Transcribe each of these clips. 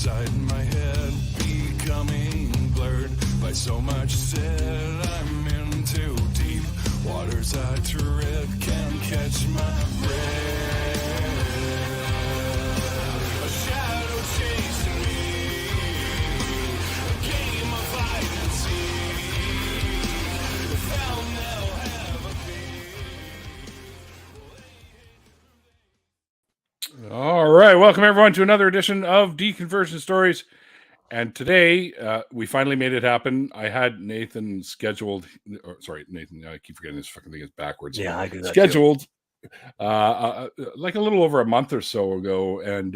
inside my head becoming blurred by so much said. I'm in too deep waters. I tread can't catch my breath. A shadow chasing me, a game of hide and seek. If I'll never have a peace. All right, welcome everyone to another edition of Deconversion Stories. And today, we finally made it happen. I had Nathan scheduled. Nathan, I keep forgetting this fucking thing is backwards. Yeah, I do that scheduled like a little over a month or so ago, and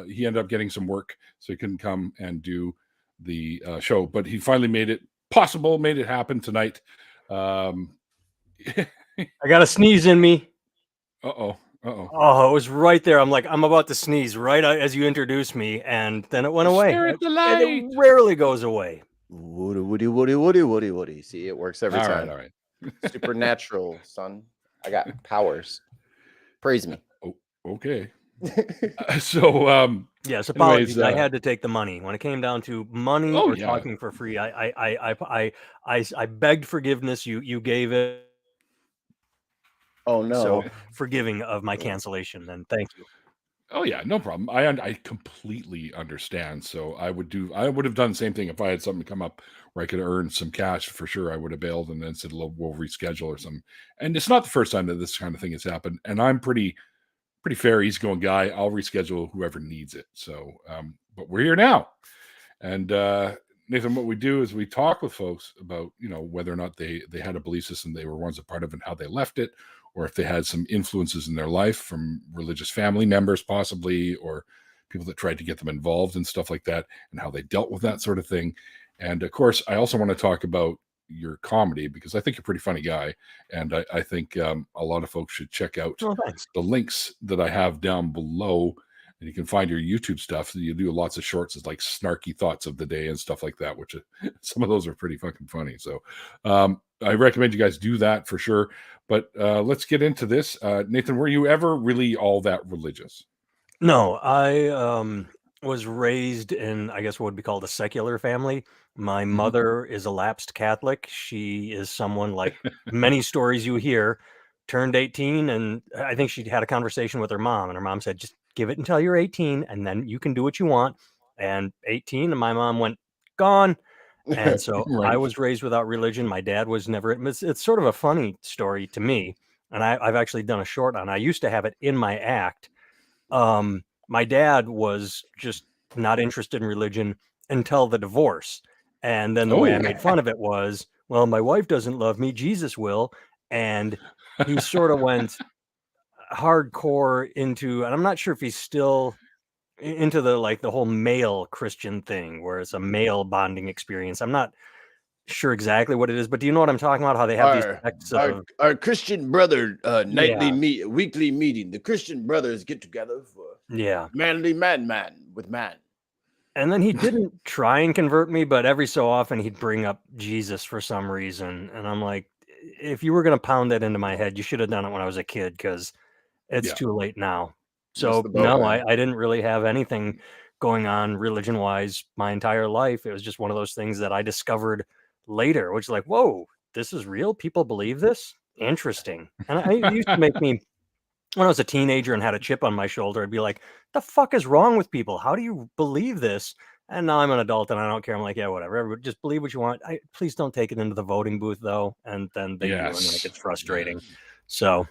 he ended up getting some work, so he couldn't come and do the show. But he finally made it possible, made it happen tonight. I got a sneeze in me. Uh-oh. Oh, it was right there. I'm like, I'm about to sneeze right as you introduced me, and then it went away. Stare at the And light. it rarely goes away. Woody. See, it works every time. All right. Supernatural, son. I got powers. Praise me. Oh, okay. So, Yes, apologies. anyways, I had to take the money when it came down to money Oh, or yeah. talking for free. I begged forgiveness. You gave it. Oh no. So forgiving of my cancellation. And thank you. Oh yeah, no problem. I completely understand. So I would have done the same thing if I had something come up where I could earn some cash for sure. I would have bailed and then said, we'll reschedule or something. And it's not the first time that this kind of thing has happened. And I'm pretty fair, easygoing guy. I'll reschedule whoever needs it. So, but we're here now. And Nathan, what we do is we talk with folks about, whether or not they had a belief system they were once a part of and how they left it, or if they had some influences in their life from religious family members possibly, or people that tried to get them involved and stuff like that, and how they dealt with that sort of thing. And of course, I also want to talk about your comedy, because I think you're a pretty funny guy. And I think a lot of folks should check out the links that I have down below. And you can find your YouTube stuff. You do lots of shorts. It's like snarky thoughts of the day and stuff like that, which some of those are pretty fucking funny. So I recommend you guys do that for sure. But let's get into this. Nathan, were you ever really all that religious? No, I was raised in, I guess, what would be called a secular family. My mother is a lapsed Catholic. She is someone like many stories you hear, turned 18, and I think she had a conversation with her mom, and her mom said, just give it until you're 18, and then you can do what you want. And 18, and my mom went, gone. And so Right. I was raised without religion. My dad was never. It's sort of a funny story to me, and I've actually done a short on. I used to have it in my act. My dad was just not interested in religion until the divorce, and then the way I made fun of it was, well, my wife doesn't love me, Jesus will, and he sort of went hardcore into, and I'm not sure if he's still into the whole male Christian thing where it's a male bonding experience. I'm not sure exactly what it is, but do you know what I'm talking about? How they have these sects of our Christian brother weekly meeting. The Christian brothers get together for manly man with man. And then he didn't try and convert me, but every so often he'd bring up Jesus for some reason. And I'm like, if you were going to pound that into my head, you should have done it when I was a kid, because it's too late now. So no, I didn't really have anything going on religion-wise my entire life. It was just one of those things that I discovered later, which is like, whoa, this is real? People believe this? Interesting. And it used to make me, when I was a teenager and had a chip on my shoulder, I'd be like, the fuck is wrong with people? How do you believe this? And now I'm an adult and I don't care. I'm like, yeah, whatever. Everybody just believe what you want. Please don't take it into the voting booth, though. And then they do, and then it gets frustrating. So...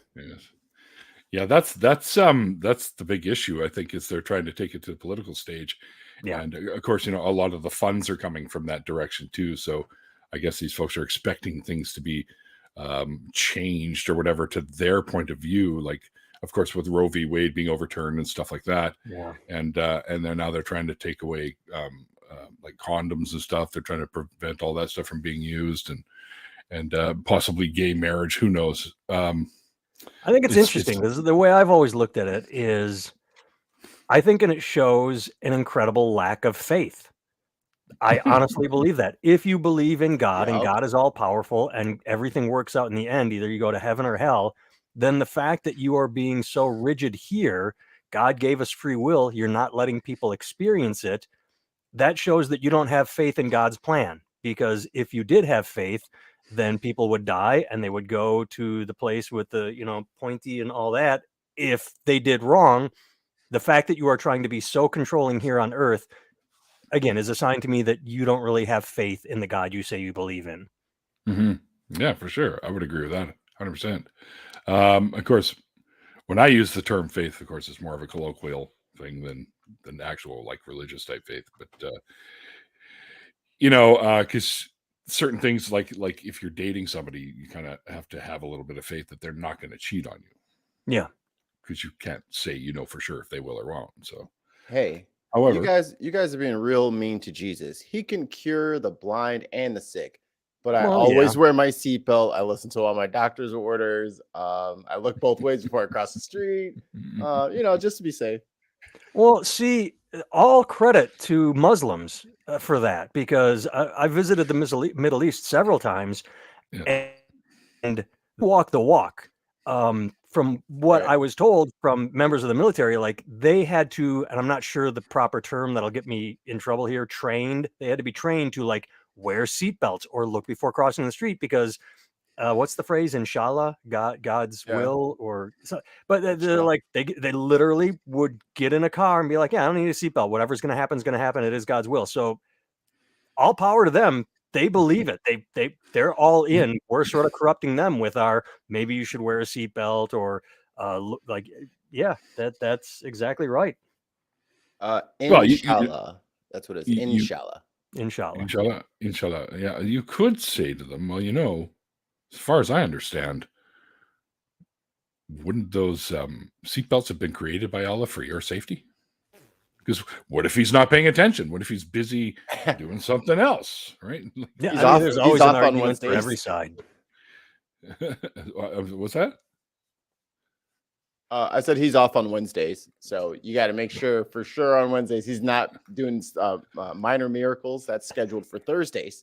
Yeah, that's the big issue, I think, is they're trying to take it to the political stage. Yeah. And of course, a lot of the funds are coming from that direction too. So I guess these folks are expecting things to be changed or whatever to their point of view. Like, of course, with Roe v. Wade being overturned and stuff like that. Yeah. And they're trying to take away like condoms and stuff. They're trying to prevent all that stuff from being used, and possibly gay marriage. Who knows? I think it's interesting. This is the way I've always looked at it is, I think, and it shows an incredible lack of faith. I honestly believe that. If you believe in God and God is all powerful and everything works out in the end, either you go to heaven or hell, then the fact that you are being so rigid here, God gave us free will, you're not letting people experience it. that shows that you don't have faith in God's plan. Because if you did have faith, then people would die and they would go to the place with the, pointy and all that. If they did wrong, the fact that you are trying to be so controlling here on earth, again, is a sign to me that you don't really have faith in the God you say you believe in. Yeah, for sure. I would agree with that 100%. Of course, when I use the term faith, of course, it's more of a colloquial thing than actual like religious type faith. But, because certain things like if you're dating somebody, you kind of have to have a little bit of faith that they're not going to cheat on you. Yeah. Because you can't say, for sure if they will or won't. So, hey, however, you guys are being real mean to Jesus. He can cure the blind and the sick, but I always wear my seatbelt. I listen to all my doctor's orders. I look both ways before I cross the street. Just to be safe. Well, see, all credit to Muslims for that, because I visited the Middle East several times, and walk the walk. From what I was told from members of the military, like they had to, and I'm not sure the proper term that'll get me in trouble here, they had to be trained to like wear seatbelts or look before crossing the street, because what's the phrase? Inshallah, God's will, or so. But they're like they literally would get in a car and be like, yeah, I don't need a seatbelt. Whatever's going to happen is going to happen. It is God's will. So all power to them. They believe it. They're all in. We're sort of corrupting them with our maybe you should wear a seatbelt or that's exactly right. Inshallah. That's what it is. Inshallah. Inshallah. Yeah, you could say to them, well, as far as I understand, wouldn't those seatbelts have been created by Allah for your safety? Because what if he's not paying attention? What if he's busy doing something else, right? Yeah, there's always an argument for every side. What's that? I said he's off on Wednesdays, so you got to make sure for sure on Wednesdays he's not doing minor miracles. That's scheduled for Thursdays.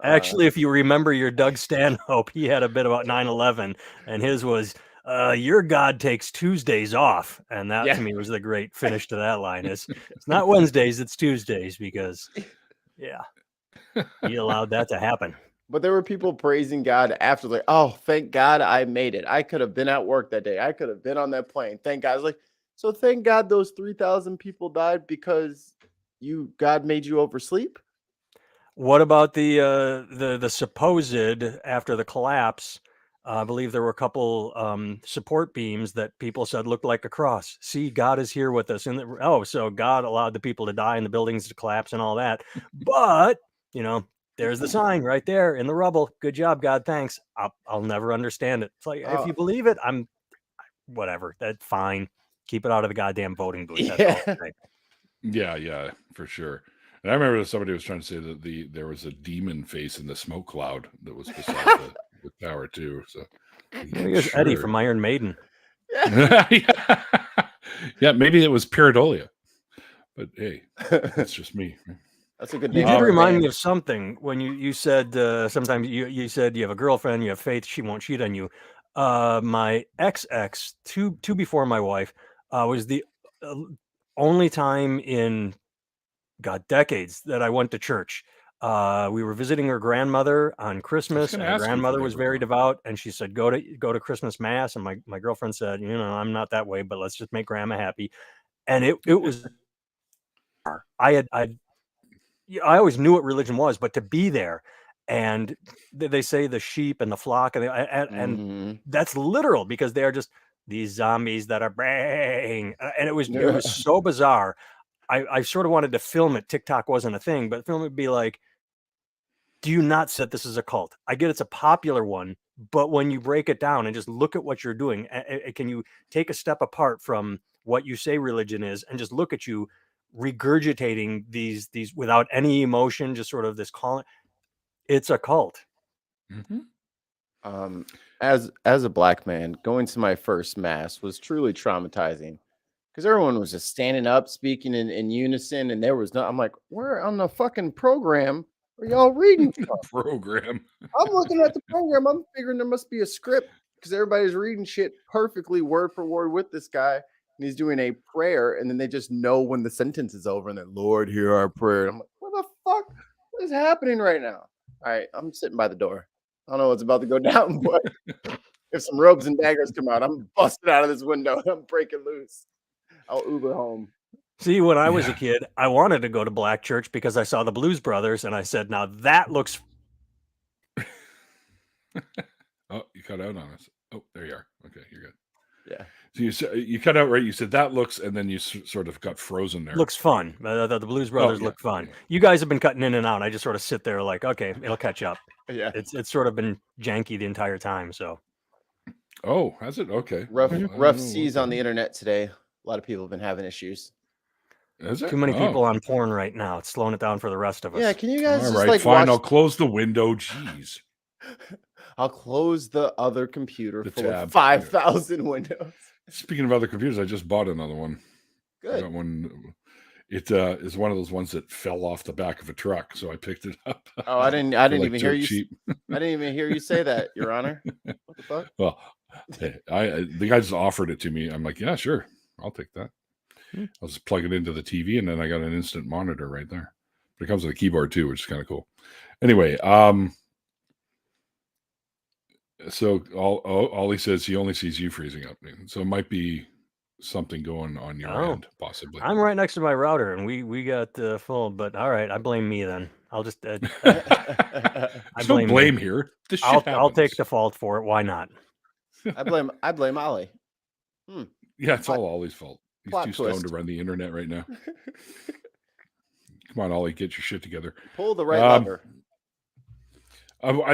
Actually, if you remember your Doug Stanhope, he had a bit about 9/11, and his was your God takes Tuesdays off, and that to me was the great finish to that line. It's not Wednesdays, it's Tuesdays, because he allowed that to happen. But there were people praising God after, like, oh, thank God I made it. I could have been at work that day. I could have been on that plane. Thank God. I was like, so thank God those 3,000 people died because God made you oversleep. What about the supposed, after the collapse, I believe there were a couple support beams that people said looked like a cross. See, God is here with us. So God allowed the people to die and the buildings to collapse and all that. But, there's the sign right there in the rubble. Good job, God. Thanks. I'll never understand it. It's like, if you believe it, whatever. That's fine. Keep it out of the goddamn voting booth. That's all right. Yeah, for sure. And I remember somebody was trying to say that there was a demon face in the smoke cloud that was beside the tower too. So here's Eddie from Iron Maiden. Yeah, maybe it was Pareidolia. But hey, that's just me. That's a good name. You did remind me of something when you said sometimes you said you have a girlfriend, you have faith, she won't cheat on you. My ex, two before my wife, was the only time in decades that I went to church. We were visiting her grandmother on Christmas, and her grandmother was very devout, and she said, go to Christmas Mass. And my girlfriend said, I'm not that way, but let's just make grandma happy. And it was, I always knew what religion was, but to be there, and they say the sheep and the flock, and that's literal, because they are just these zombies that are braying, and it was so bizarre. I sort of wanted to film it. TikTok wasn't a thing, but film it would be like, do you not set this as a cult? I get it's a popular one, but when you break it down and just look at what you're doing, can you take a step apart from what you say religion is and just look at you regurgitating these without any emotion, just sort of this calling? It's a cult. As a black man, going to my first Mass was truly traumatizing, because everyone was just standing up, speaking in unison, and there was no. I'm like, where on the fucking program are y'all reading from? Program. I'm looking at the program. I'm figuring there must be a script, because everybody's reading shit perfectly word for word with this guy. and he's doing a prayer, and then they just know when the sentence is over, and then Lord, hear our prayer. I'm like, what the fuck? What is happening right now? All right, I'm sitting by the door. I don't know what's about to go down, but if some ropes and daggers come out, I'm busting out of this window and I'm breaking loose. I'll Uber home. See, when I was a kid, I wanted to go to black church because I saw the Blues Brothers, and I said, "Now that looks." Oh, you cut out on us. Oh, there you are. Okay, you're good. Yeah. So you cut out, right? You said that looks, and then you sort of got frozen there. Looks fun. The Blues Brothers look fun. Yeah. You guys have been cutting in and out. I just sort of sit there like, okay, it'll catch up. Yeah. It's sort of been janky the entire time. So. Oh, has it? Okay. Rough seas on the internet today. A lot of people have been having issues. Is it? Too many people on porn right now. It's slowing it down for the rest of us. Yeah, can you guys All just right, fine. I'll close the window. Jeez. I'll close the other computer full tab. of 5,000 windows. Speaking of other computers, I just bought another one. Good. I got one. It is one of those ones that fell off the back of a truck, so I picked it up. Oh, I didn't even hear you. Cheap. I didn't even hear you say that, Your Honor. What the fuck? Well, the guy just offered it to me. I'm like, yeah, sure, I'll take that. I'll just plug it into the TV, and then I got an instant monitor right there. But it comes with a keyboard too, which is kind of cool. Anyway, so Ollie says he only sees you freezing up, so it might be something going on your end, possibly. I'm right next to my router, and we got full. But all right, I blame me then. I'll just. There's no blame here. This shit happens. I'll take the fault for it. Why not? I blame Ollie. Yeah, it's all Ollie's fault. He's Plot too twist. stoned to run the internet right now. Come on, Ollie, get your shit together. Pull the right lever.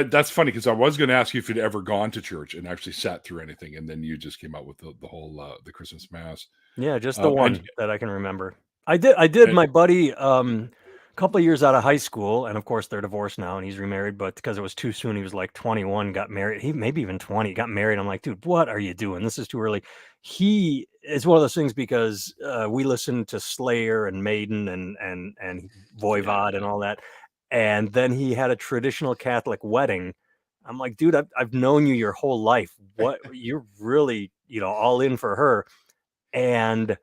That's funny because I was going to ask you if you'd ever gone to church and actually sat through anything, and then you just came out with the whole the Christmas Mass. Yeah, just the one that I can remember. I did. My buddy, a couple of years out of high school, and of course they're divorced now, and he's remarried. But because it was too soon, he was like 21, got married. He maybe even 20, got married. I'm like, dude, what are you doing? This is too early. It's one of those things because we listened to Slayer and Maiden and Voivod and all that. And then he had a traditional Catholic wedding. I'm like, dude, I've known you your whole life. What you're really, all in for her. And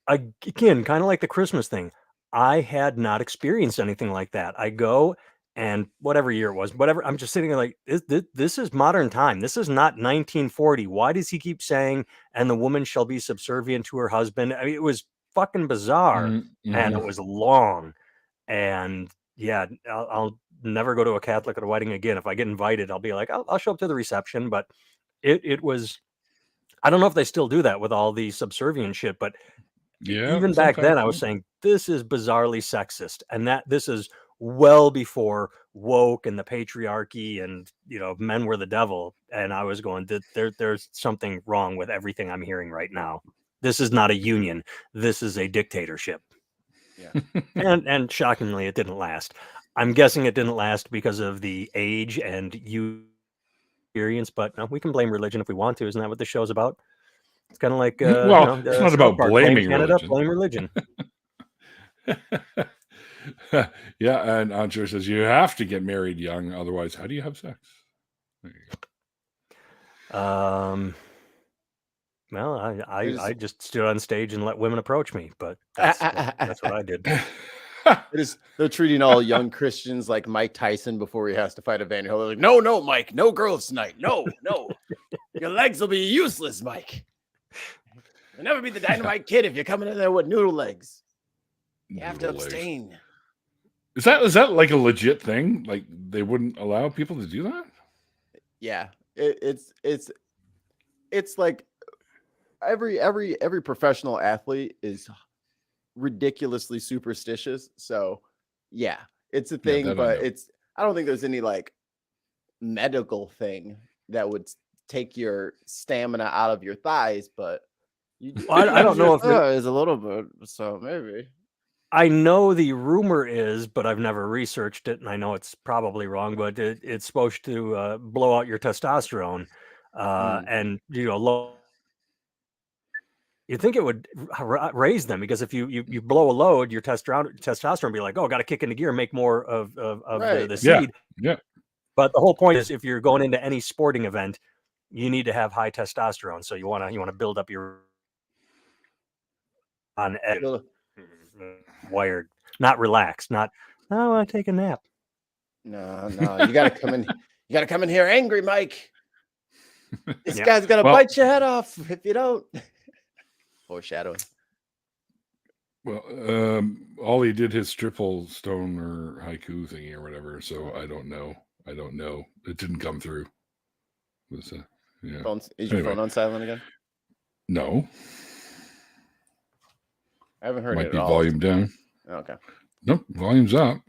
again, kind of like the Christmas thing, I had not experienced anything like that. I go and whatever year it was, whatever, I'm just sitting there like, this is modern time. This is not 1940. Why does he keep saying, and the woman shall be subservient to her husband? I mean, it was fucking bizarre and it was long. And yeah, I'll never go to a Catholic at a wedding again. If I get invited, I'll be like, I'll show up to the reception. But it was, I don't know if they still do that with all the subservient shit, but yeah, even back then I was saying, this is bizarrely sexist. And that this is well before woke and the patriarchy and, men were the devil. And I was going, there's something wrong with everything I'm hearing right now. This is not a union. This is a dictatorship. Yeah. and shockingly, it didn't last. I'm guessing it didn't last because of the age and experience, but no, we can blame religion if we want to. Isn't that what the show's about? It's kind of like, it's not about blaming Canada, religion. blame religion. Yeah, and Andre says you have to get married young, otherwise, how do you have sex? There you go. Well, I just stood on stage and let women approach me, but that's what I did. They're treating all young Christians like Mike Tyson before he has to fight Evander Holyfield. Like, no, Mike, no girls tonight. No, your legs will be useless, Mike. You'll never be the Dynamite Kid if you're coming in there with noodle legs. You have to abstain. Is that like a legit thing? Like they wouldn't allow people to do that? Yeah, it's like every professional athlete is ridiculously superstitious. So yeah, it's a thing, but I don't think there's any like medical thing that would take your stamina out of your thighs, but I don't know if there is a little bit, so maybe. I know the rumor is, but I've never researched it, and I know it's probably wrong, but it's supposed to blow out your testosterone, and you'd think it would raise them, because if you blow a load, your testosterone be like, oh, got to kick into gear, make more of the seed. Yeah. But the whole point is, if you're going into any sporting event, you need to have high testosterone. So you want to build up your on edge, Well, wired, not relaxed, not, oh, I want to take a nap. no, you gotta come in. You gotta come in here angry, Mike. This Yeah. guy's gonna Well- bite your head off if you don't. Foreshadowing. Well, Ollie did his triple stone or haiku thingy or whatever, so I don't know. It didn't come through. Is your Anyway. Phone on silent again? No. I haven't heard Might it be at all. volume down. Okay. Nope, volume's up.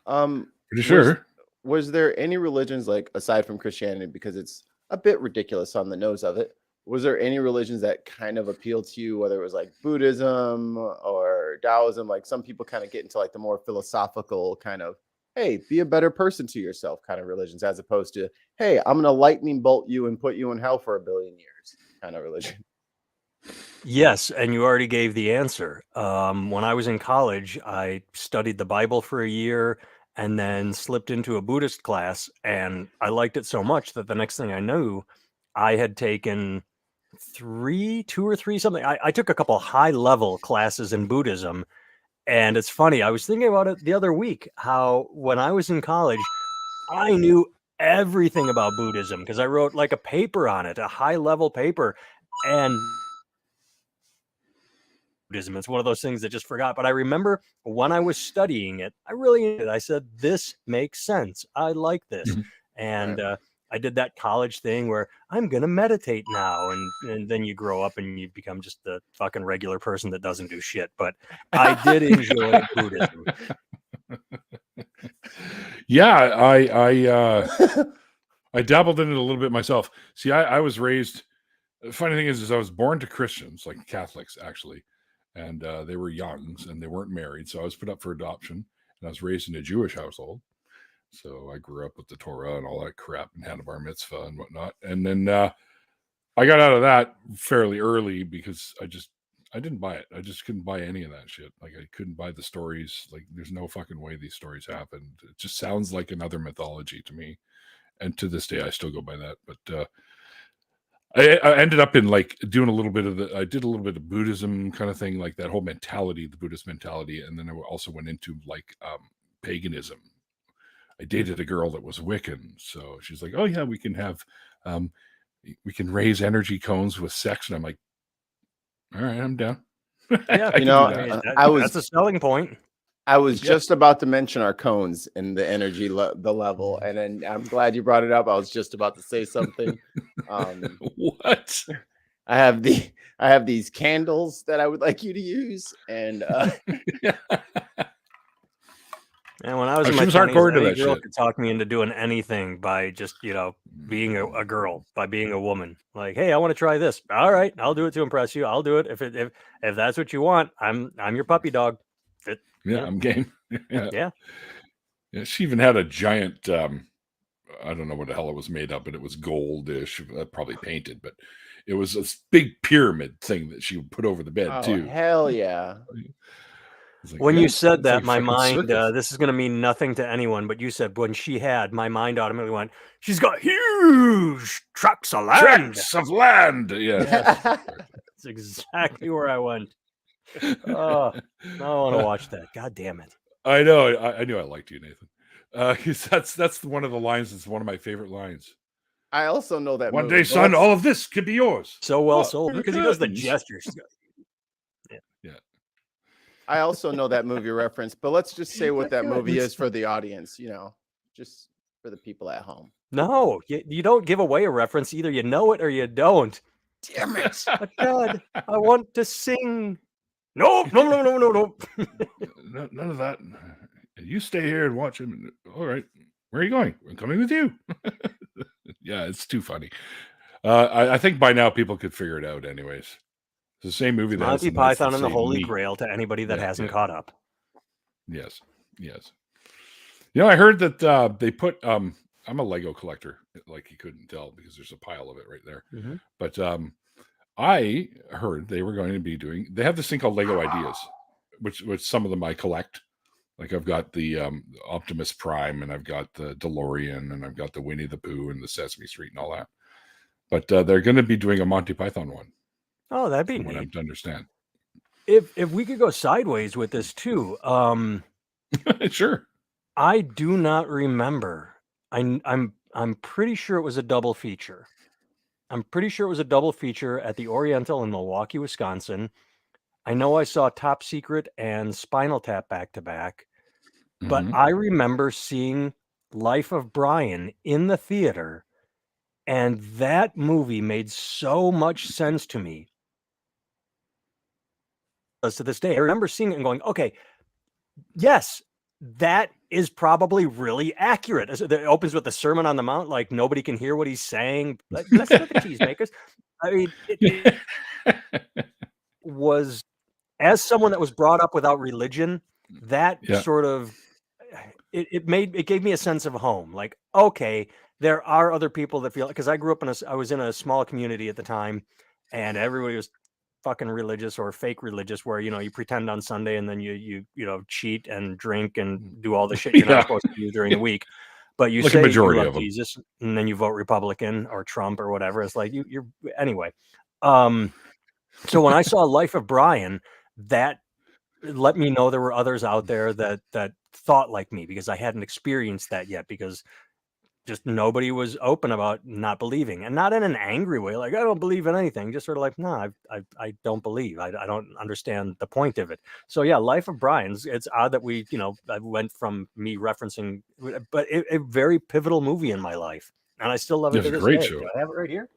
Pretty sure. Was there any religions, like aside from Christianity, because it's a bit ridiculous on the nose of it, was there any religions that kind of appealed to you, whether it was like Buddhism or Taoism? Like some people kind of get into like the more philosophical kind of, hey, be a better person to yourself kind of religions, as opposed to, hey, I'm going to lightning bolt you and put you in hell for 1 billion years kind of religion. Yes, and you already gave the answer. When I was in college, I studied the Bible for a year and then slipped into a Buddhist class, and I liked it so much that the next thing I knew, I had taken 2 or 3 something. I took a couple high-level classes in Buddhism, and it's funny. I was thinking about it the other week, how when I was in college, I knew everything about Buddhism because I wrote like a paper on it, a high-level paper, and Buddhism. It's one of those things that just forgot. But I remember when I was studying it, I said, this makes sense. I like this. And I did that college thing where I'm going to meditate now. And then you grow up and you become just the fucking regular person that doesn't do shit. But I did enjoy Buddhism. Yeah, I dabbled in it a little bit myself. See, I was raised. The funny thing is I was born to Christians, like Catholics, actually. And they were youngs and they weren't married. So I was put up for adoption. And I was raised in a Jewish household. So I grew up with the Torah and all that crap and had a bar mitzvah and whatnot. And then I got out of that fairly early because I didn't buy it. I just couldn't buy any of that shit. Like I couldn't buy the stories. Like there's no fucking way these stories happened. It just sounds like another mythology to me. And to this day, I still go by that. But I ended up in like doing I did a little bit of Buddhism kind of thing, like that whole mentality, the Buddhist mentality. And then I also went into like paganism. I dated a girl that was Wiccan. So she's like, oh yeah, we can raise energy cones with sex. And I'm like, all right, I'm down. Yeah, that's a selling point. I was just about to mention our cones and the energy, the level, and then I'm glad you brought it up. I was just about to say something. What? I have these candles that I would like you to use, and And when I was in my 20s, any girl could talk me into doing anything by just, being a girl, by being a woman. Like, hey, I want to try this. All right, I'll do it to impress you. I'll do it if that's what you want. I'm your puppy dog. I'm game. Yeah. She even had a giant. I don't know what the hell it was made of, but it was goldish, probably painted. But it was a big pyramid thing that she would put over the bed too. Hell yeah! Like, when you said that, my mind, this is going to mean nothing to anyone, but you said when she had, my mind automatically went, she's got huge tracts of land. Yeah. That's exactly where I went. Oh, I want to watch that. God damn it. I know. I knew I liked you, Nathan. Because that's one of the lines. It's one of my favorite lines. I also know that one day, son, all of this could be yours. So well sold because he does the gestures. Yeah. I also know that movie reference, but let's just say what that movie is for the audience, just for the people at home. No, you don't give away a reference. Either you know it or you don't. Damn it. Oh, God, I want to sing. No. None of that. You stay here and watch him. All right. Where are you going? I'm coming with you. Yeah, it's too funny. I think by now people could figure it out anyways. The same movie that Monty Python and the Holy Grail to anybody that hasn't caught up. Yes. I heard that they put I'm a Lego collector, like you couldn't tell because there's a pile of it right there. Mm-hmm. But I heard they were going to be they have this thing called Lego Ideas, which some of them I collect. Like I've got the Optimus Prime and I've got the DeLorean and I've got the Winnie the Pooh and the Sesame Street and all that. But they're going to be doing a Monty Python one. Oh, that'd be neat. What I have to understand. if we could go sideways with this too, Sure. I do not remember. I'm pretty sure it was a double feature. I'm pretty sure it was a double feature at the Oriental in Milwaukee, Wisconsin. I know I saw Top Secret and Spinal Tap back to back, but Mhm. I remember seeing Life of Brian in the theater, and that movie made so much sense to me. As to this day, I remember seeing it and going, okay, yes, that is probably really accurate. It opens with the Sermon on the Mount, like nobody can hear what he's saying. Blessed are the cheesemakers. I mean, it was, as someone that was brought up without religion, that Yeah. sort of it gave me a sense of home. Like, okay, there are other people that feel, because I grew up I was in a small community at the time, and everybody was fucking religious or fake religious, where you pretend on Sunday and then you cheat and drink and do all the shit you're not Yeah. supposed to do during the week. But you Like a say you majority love of 'em. Jesus, and then you vote Republican or Trump or whatever. It's like you're anyway. So when I saw Life of Brian, that let me know there were others out there that thought like me, because I hadn't experienced that yet, because just nobody was open about not believing, and not in an angry way, like I don't believe in anything, just sort of like, no, I don't believe. I don't understand the point of it. So yeah, Life of Brian's, it's odd that I went from me referencing, but a very pivotal movie in my life, and I still love it It's to a this great day. show. Do I have it right here?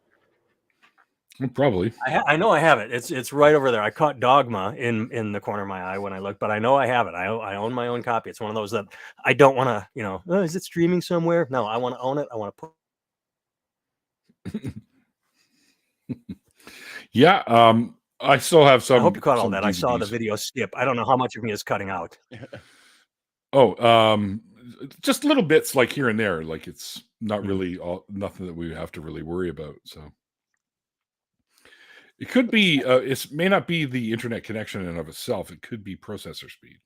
Probably. I know I have it. It's right over there. I caught Dogma in the corner of my eye when I looked, but I know I have it. I own my own copy. It's one of those that I don't want to, oh, is it streaming somewhere? No, I want to own it. I want to put. Yeah. I still have I hope you caught all some that. I saw the DVDs. video skip. I don't know how much of me is cutting out. Oh, just little bits like here and there. Like it's not Mhm. really nothing that we have to really worry about. So it could be. It may not be the internet connection in and of itself. It could be processor speed.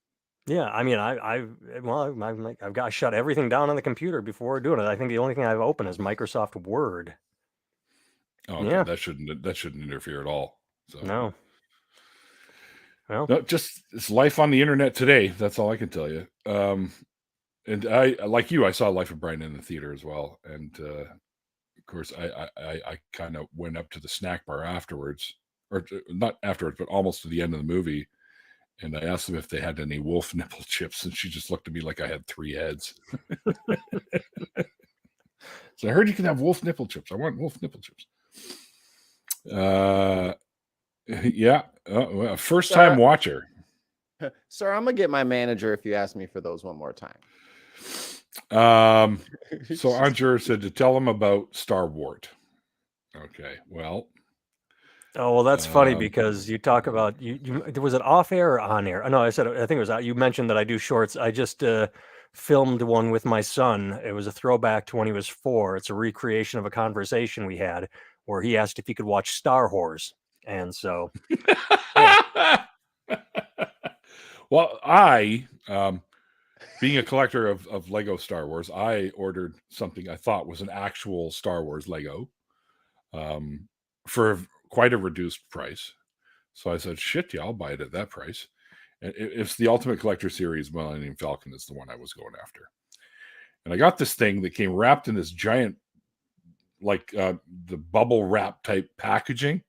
Yeah, I mean, I've got to shut everything down on the computer before doing it. I think the only thing I've opened is Microsoft Word. Oh, okay, Yeah, that shouldn't interfere at all. So no, well, no, just it's life on the internet today. That's all I can tell you. And I like you. I saw Life of Brian in the theater as well, and of course, I kind of went up to the snack bar afterwards, or not afterwards, but almost to the end of the movie, and I asked them if they had any wolf nipple chips, and she just looked at me like I had 3 heads. So I heard you can have wolf nipple chips. I want wolf nipple chips. Yeah, well, first time watcher. Sir, I'm gonna get my manager if you ask me for those one more time. So Anjur said to tell him about Starwart. Okay, well. oh well, that's funny, because you talk about you was it off air or on air? No, I think it was out. You mentioned that I do shorts. I just filmed one with my son. It was a throwback to when he was 4. It's a recreation of a conversation we had where he asked if he could watch Star Wars, and so yeah. Well, I being a collector of Lego Star Wars, I ordered something I thought was an actual Star Wars Lego for quite a reduced price. So I said, shit, yeah, I'll buy it at that price. And it's the Ultimate Collector Series. Millennium Falcon is the one I was going after. And I got this thing that came wrapped in this giant, like the bubble wrap type packaging,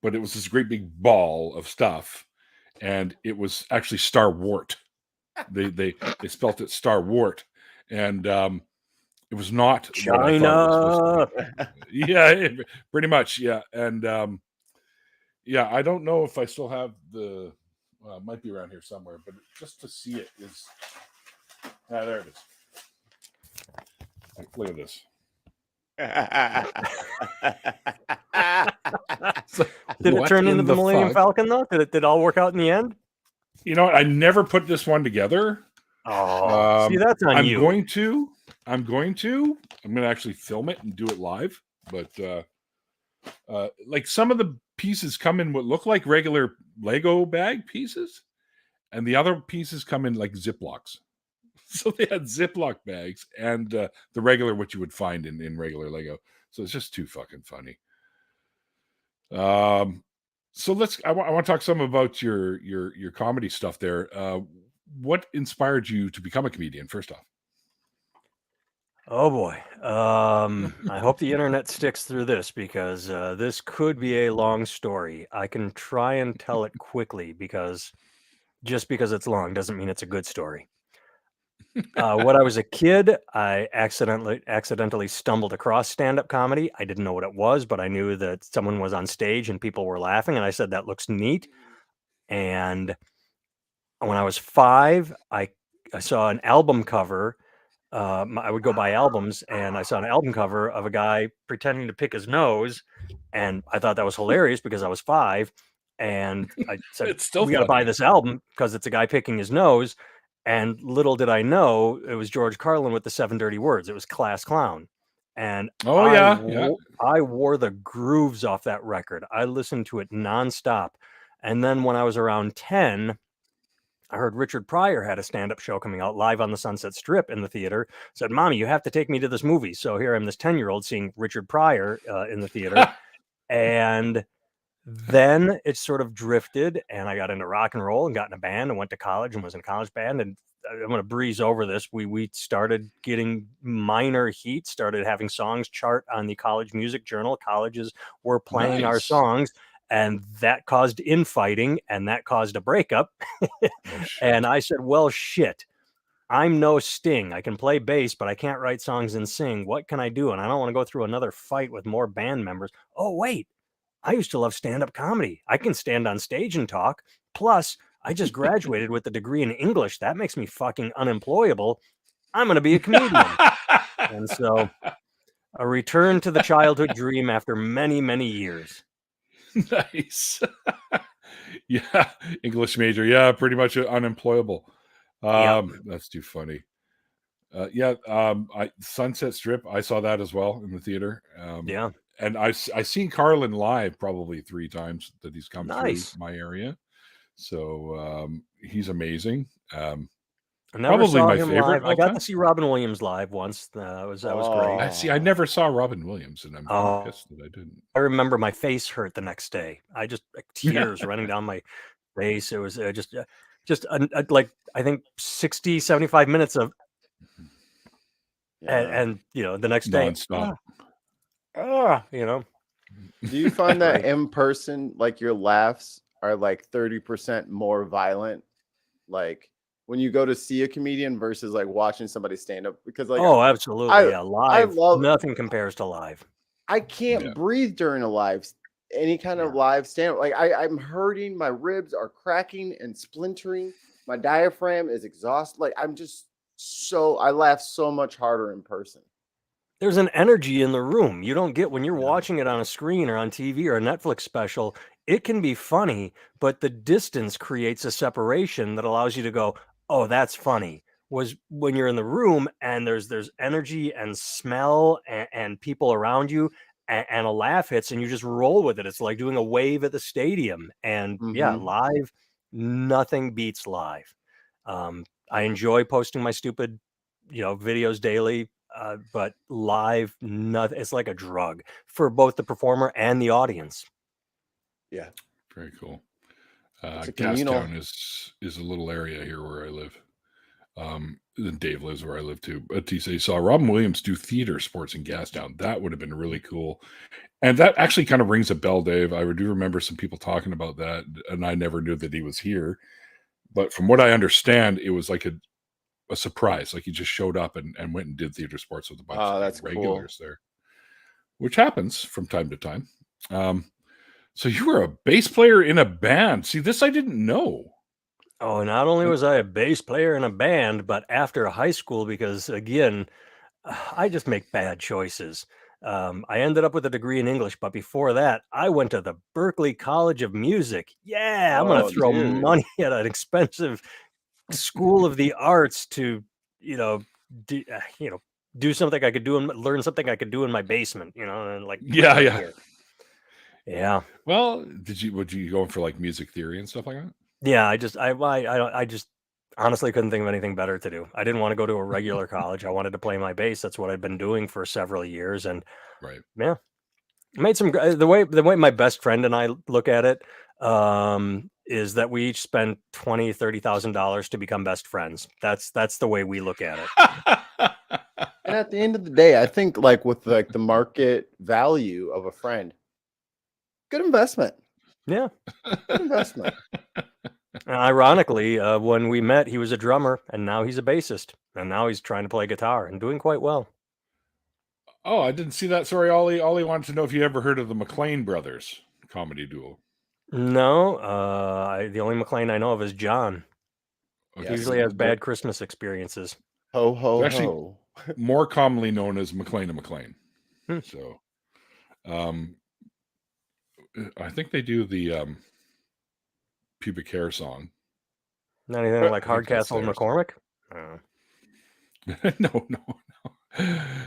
but it was this great big ball of stuff. And it was actually Star Wart. They spelt it Star Wart. And it was not what I thought it was supposed to be. Yeah, pretty much. Yeah. And yeah, I don't know if I still have the, it might be around here somewhere, but just to see it is, there it is. Look at this. So, Did it turn into the Millennium Falcon though? Did it all work out in the end? You know what? I never put this one together. Oh, see, that's on you. I'm going to actually film it and do it live. But like some of the pieces come in what look like regular Lego bag pieces, and the other pieces come in like Ziplocs. So they had Ziploc bags and the regular, what you would find in regular Lego. So it's just too fucking funny. So I want to talk some about your comedy stuff there. What inspired you to become a comedian? First off. Oh boy. I hope the internet sticks through this because this could be a long story. I can try and tell it quickly because just because it's long doesn't mean it's a good story. When I was a kid, I accidentally stumbled across stand-up comedy. I didn't know what it was, but I knew that someone was on stage and people were laughing, and I said, "That looks neat." And when I was 5, I saw an album cover. I would go buy albums, and I saw an album cover of a guy pretending to pick his nose, and I thought that was hilarious because I was 5, and I said, It's still "We got to buy funny. this album because it's a guy picking his nose." And little did I know it was George Carlin with the 7 Dirty Words. It was Class Clown, and Oh yeah, yeah. I wore the grooves off that record. I listened to it nonstop, and then when I was around 10. I heard Richard Pryor had a stand-up show coming out live on the Sunset Strip in the theater. Said, "Mommy, you have to take me to this movie." So here I'm, this 10-year-old seeing Richard Pryor in the theater. And then it sort of drifted, and I got into rock and roll and got in a band and went to college and was in a college band. And I'm going to breeze over this. We started getting minor heat, started having songs chart on the College Music Journal. Colleges were playing our Nice. songs. And that caused infighting, and that caused a breakup. Oh, shit. And I said, "Well, shit, I'm no Sting. I can play bass, but I can't write songs and sing. What can I do? And I don't want to go through another fight with more band members. Oh, wait, I used to love stand-up comedy. I can stand on stage and talk. Plus, I just graduated with a degree in English. That makes me fucking unemployable. I'm going to be a comedian." And so a return to the childhood dream after many, many years. Nice. Yeah, English major. Yeah, pretty much unemployable. That's too funny. I Sunset Strip. I saw that as well in the theater. Yeah. And I seen Carlin live probably 3 times that he's come Nice. through my area. So he's amazing. I never Probably saw my him favorite live. of I all got time. to see Robin Williams live once. That was great. I see. I never saw Robin Williams, and I'm Oh, pissed that I didn't. I remember my face hurt the next day. I just tears running down my face. It was just like I think 60, 75 minutes of, and the next day, Nonstop. Do you find that in person, like your laughs are like 30% more violent, like when you go to see a comedian versus like watching somebody stand up? Because like, oh, absolutely, yeah, live. Nothing compares to live. I can't breathe during a live, any kind of live stand up. Like I'm hurting, my ribs are cracking and splintering, my diaphragm is exhausted. Like I laugh so much harder in person. There's an energy in the room you don't get when you're watching it on a screen or on TV or a Netflix special. It can be funny, but the distance creates a separation that allows you to go, "Oh, that's funny." Was when you're in the room and there's energy and smell and people around you, and a laugh hits and you just roll with it. It's like doing a wave at the stadium. And live, nothing beats live. I enjoy posting my stupid, videos daily. But live, nothing. It's like a drug for both the performer and the audience. Yeah, very cool. It's a communal. Gastown is a little area here where I live. And Dave lives where I live too. But he saw Robin Williams do theater sports in Gastown. That would have been really cool. And that actually kind of rings a bell, Dave. I do remember some people talking about that, and I never knew that he was here. But from what I understand, it was like a surprise. Like he just showed up and went and did theater sports with a bunch of regulars there, which happens from time to time. So you were a bass player in a band. See, this I didn't know. Oh, not only was I a bass player in a band, but after high school, because again, I just make bad choices. I ended up with a degree in English, but before that, I went to the Berklee College of Music. Yeah, I'm going to throw money at an expensive school of the arts to, do something I could do and learn something I could do in my basement, and like yeah. Well, would you go for like music theory and stuff like that? Yeah, I just honestly couldn't think of anything better to do. I didn't want to go to a regular college. I wanted to play my bass. That's what I'd been doing for several years, and made some. The way my best friend and I look at it, is that we each spend $20,000-$30,000 to become best friends. That's the way we look at it. And at the end of the day, I think like with like the market value of a friend, good investment. Yeah. Good investment. And ironically, when we met, he was a drummer, and now he's a bassist, and now he's trying to play guitar and doing quite well. Oh, I didn't see that. Sorry, Ollie wanted to know if you ever heard of the McLean brothers comedy duo. No, the only McLean I know of is John. Okay, He usually has bad Christmas experiences. Ho, ho, They're actually ho. more commonly known as McLean and McLean. Hmm. So, I think they do the pubic hair song. Not anything like I think that's Hardcastle and theirs. McCormick?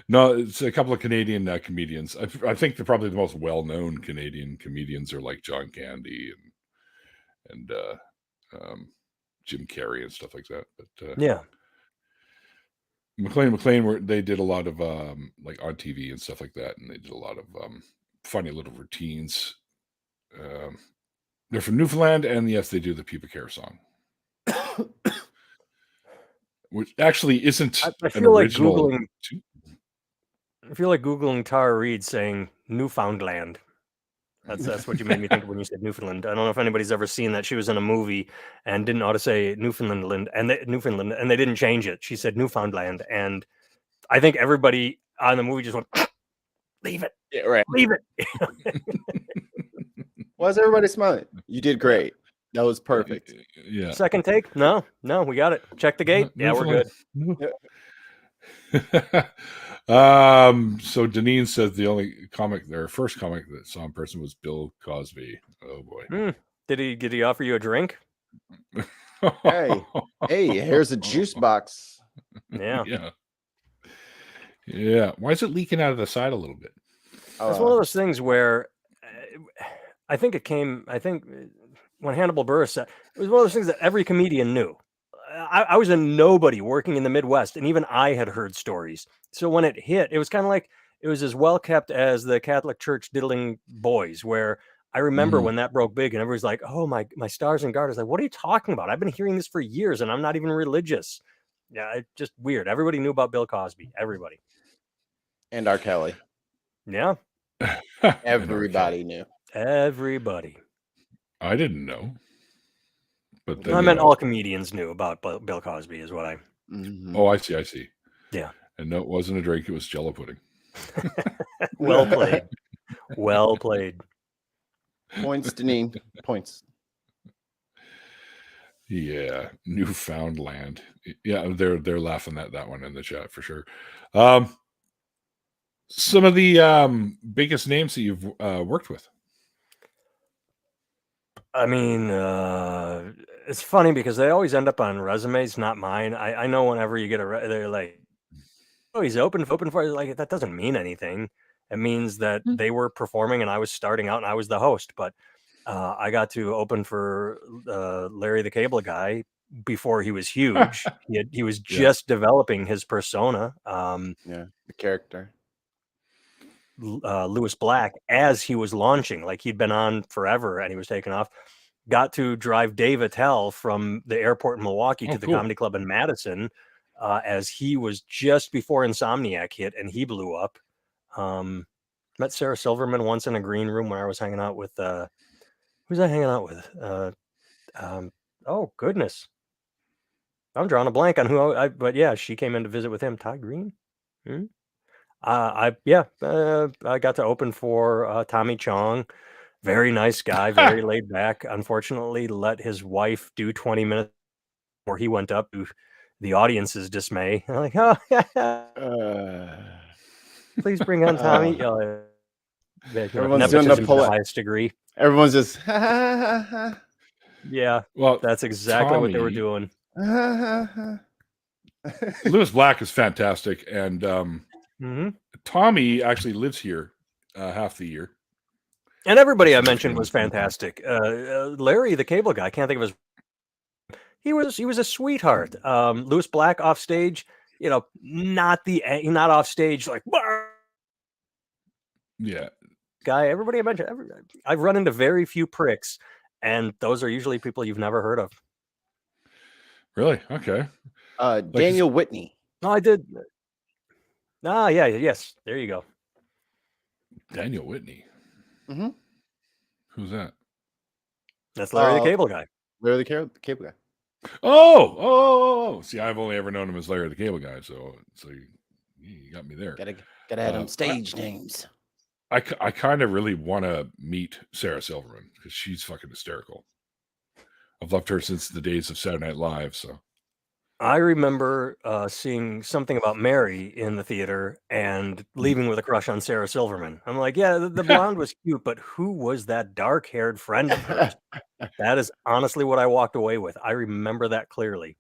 No, it's a couple of Canadian comedians. I think they're probably the most well-known Canadian comedians are like John Candy and Jim Carrey and stuff like that. But Yeah. McLean they did a lot of like on TV and stuff like that, and they did a lot of funny little routines. They're from Newfoundland, and yes, they do the pubic hair song, which actually isn't I an feel like original. I feel like Googling Tara Reid saying Newfoundland. That's what you made me think of when you said Newfoundland. I don't know if anybody's ever seen that. She was in a movie and didn't ought to say Newfoundland, and they didn't change it. She said Newfoundland, and I think everybody on the movie just went, "Leave it, Yeah, right. leave it." Why is everybody smiling? You did great. That was perfect. Yeah. Second take? No, we got it. Check the gate. Yeah, we're good. So Deneen says the only first comic that saw in person was Bill Cosby. Oh boy. Did he offer you a drink? Hey, here's a juice box. Yeah. Yeah. Why is it leaking out of the side a little bit? It's one of those things where I think when Hannibal Buress said, it was one of those things that every comedian knew. I was a nobody working in the Midwest, and even I had heard stories. So when it hit, it was kind of like it was as well kept as the Catholic Church diddling boys, where I remember when that broke big and everybody's like, "Oh, my stars and garters." Like, what are you talking about? I've been hearing this for years and I'm not even religious. Yeah, it's just weird. Everybody knew about Bill Cosby. Everybody. And R. Kelly. Yeah. Everybody knew. Everybody. I didn't know. But then, I meant all comedians knew about Bill Cosby is what I... Mm-hmm. Oh, I see. Yeah. And no, it wasn't a drink. It was Jell-O pudding. Well played. Well played. Points, Deneen. Points. Yeah. Newfoundland. Yeah, they're laughing at that one in the chat for sure. Some of the biggest names that you've worked with. I mean, it's funny because they always end up on resumes, not mine. I know whenever you get they're like, "Oh, he's open for it." Like, that doesn't mean anything. It means that they were performing and I was starting out and I was the host. But I got to open for Larry the Cable Guy before he was huge. he was just developing his persona. The character. Lewis Black as he was launching, like he'd been on forever and he was taking off. Got to drive Dave Attell from the airport in Milwaukee to the comedy club in Madison as he was just before Insomniac hit and he blew up. Met Sarah Silverman once in a green room where I was hanging out with who's I hanging out with? Oh goodness, I'm drawing a blank on who but yeah, she came in to visit with him. Todd Green. I got to open for Tommy Chong. Very nice guy, very laid back. Unfortunately, let his wife do 20 minutes before he went up to the audience's dismay. I'm like, oh, please bring on Tommy. Everyone's doing the to the highest degree. Everyone's just yeah. Well, that's exactly what they were doing. Lewis Black is fantastic, and Tommy actually lives here half the year. And everybody I mentioned was fantastic. Larry, the Cable Guy, I can't think of his. He was a sweetheart. Lewis Black off stage, not off stage like. Yeah. Guy, everybody I mentioned, I've run into very few pricks And those are usually people you've never heard of. Really? Okay. Daniel Whitney. No, I did. Yeah, yes. There you go. Daniel Whitney. Mm-hmm. Who's that? That's Larry the Cable Guy. Larry the Cable Guy. Oh. See, I've only ever known him as Larry the Cable Guy, so you got me there. Gotta add them stage names. I kind of really want to meet Sarah Silverman because she's fucking hysterical. I've loved her since the days of Saturday Night Live. So I remember seeing Something About Mary in the theater and leaving with a crush on Sarah Silverman. I'm like, yeah, the blonde was cute, but who was that dark-haired friend of hers? That is honestly what I walked away with. I remember that clearly.